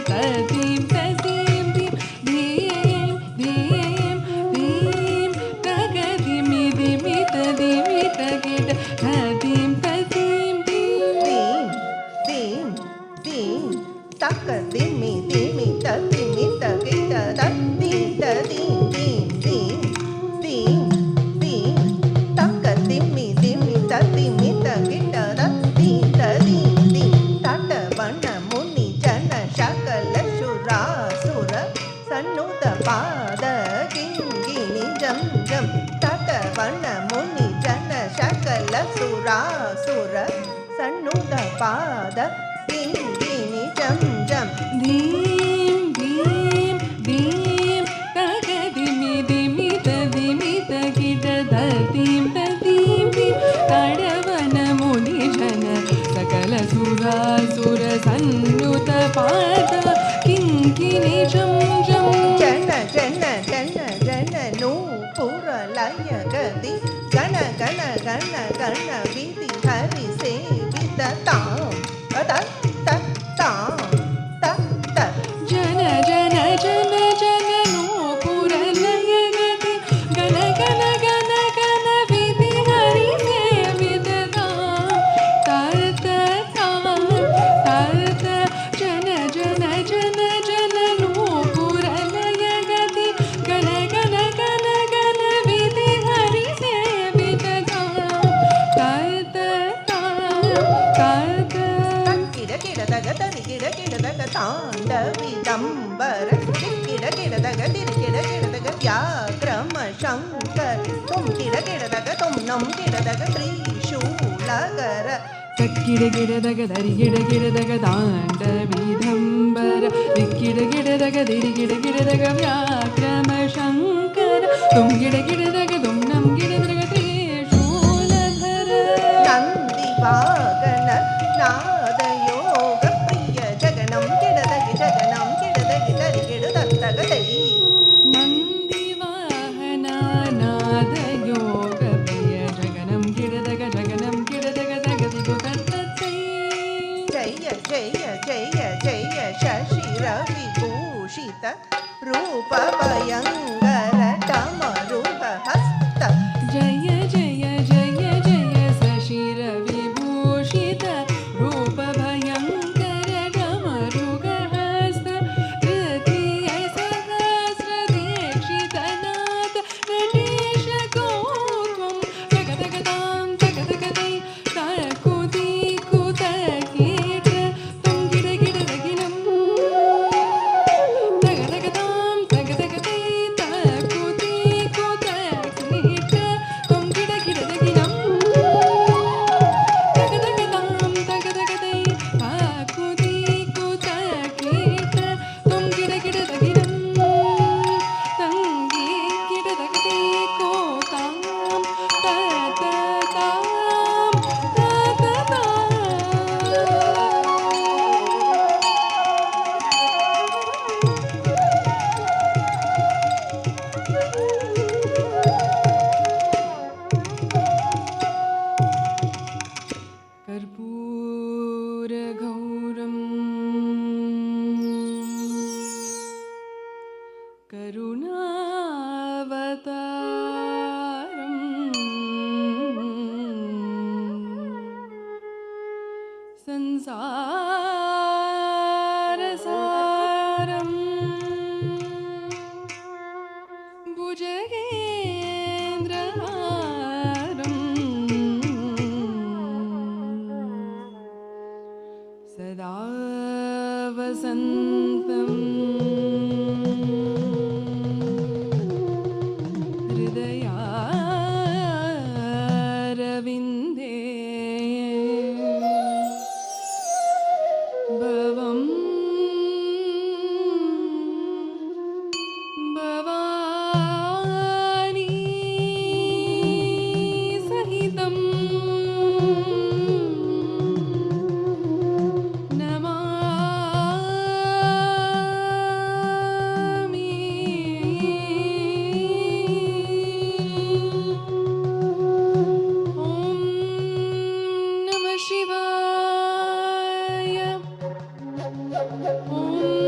ததீம் ததீம் theme theme theme theme தகதிமி திமி ததிமி தகிட ததீம் ததீம் theme theme theme தக்க திமி திமி ததிமி தகிட ததீம் ததீம் தீம் தீம் தீம் தீம் தக்க திமி திமி ததிமி தகிட ததீம் ததீம் தீம் தட வண்ண முனி ஜன சகல சுராசுர சன்னுத பாத கிங்கிணி ஜம் ஜம் தட வண்ண முனி ஜன சகல சுராசுர சன்னுத பாத கிங்கிணி ஜம் ஜம் தீம் தீம் தீம் தகதிமி திமி ததிமி தகிட ததீம் ததீம் தீம் தடவன முனி ஜன சகல சுராசுர சன்னுத பாத கிங்கிணி ஜம் ஜம் ஜன ஜன ஜன ஜன நூபுர லய கதி கண கண கண கண விதி ஹரி சேவித தாம் த த தாம் த த ஜன ஜன ஜன ஜன நூபுர லய கதி கன கன கன கன விதி ஹரி சேவித தாம் தத தாம் தத ஜன ஜன ஜன ஜன நூபுர லய கதி கன கன கன கன விதி ஹரி சேவித தாம் தத தாம் தத கிட கிட தக தரி கிட கிட தக தாண்டவி தம்பர கிட கிட தக திரி கிட கிட தக வியாக்ரம சங்கர் தும் கிட கிட தக தும் நம் கிட தக த்ரிசூலகர தக்கிட கிடதக தரிகிட கிடதக தாண்ட விதம்பர திக்கிட கிடதக திரிகிட கிடதக வியாக்கிரம சங்கர தும் கிட கிடதக தும் நம் கிடதக திரிசூலதர நந்தி வாகன நாத யோக பிரிய ஜகனம் கிடதகி ஜகனம் கிடதகி தரி கிட தத்தகதை நந்தி வாகனாநாத யோக பிரிய ஜகனம் கிடதக ஜகனம் கிடதக தகதிகு தத்தத்தை ஜய ஜய ஜய ஜய சசி ரவி பூஷித ರೂಪ ಭಯಂಕರ ಡಮರುಗ ಹಸ್ತ ಜಯ ಜಯ ಜಯ ಜಯ ಸಶಿರ ವಿಭೂಷಿತ ರೂಪ ಭಯಂಕರ ಡಮರುಗ ಹಸ್ತ ತೃತೀಯ ಸಹಸ್ರ ದೀಕ್ಷಿತ ನಾಥ ನಟೇಶ ಗೋತ್ವಂ ಜಗದಗದಾಂ ಜಗದಗದೈ ತಕುತಿ ಕುತ ಕೀಟ ತುಂ ಗಿಡ ಗಿಡದಗಿನಂ ಜಗದಗದಾಂ ಜಗದಗದೈ ತಕುತಿ ಕುತ ಕೀಟ ತುಂ ಗಿಡ ಗಿಡದಗಿನಂ ಜಗದಗದಾಂ ಜಗದಗದೈ ತಕುತಿ ಕುತ ಕೀಟ ತುಂ ಗಿಡ ಗಿಡದಗಿನಂ ತಂಗಿ ಗಿಡದಗದೈ ಕೋತಾಂ ತತತಾಂ ತತತಾಂ कर्पूरगौरं करुणावतारम् संसारसारम् भुजगेन्द्रहारम् सदा वसन्तम् हृदयारविन्दे भवं भवानी सहितं नमामि ॐ नमः शिवाय ॐ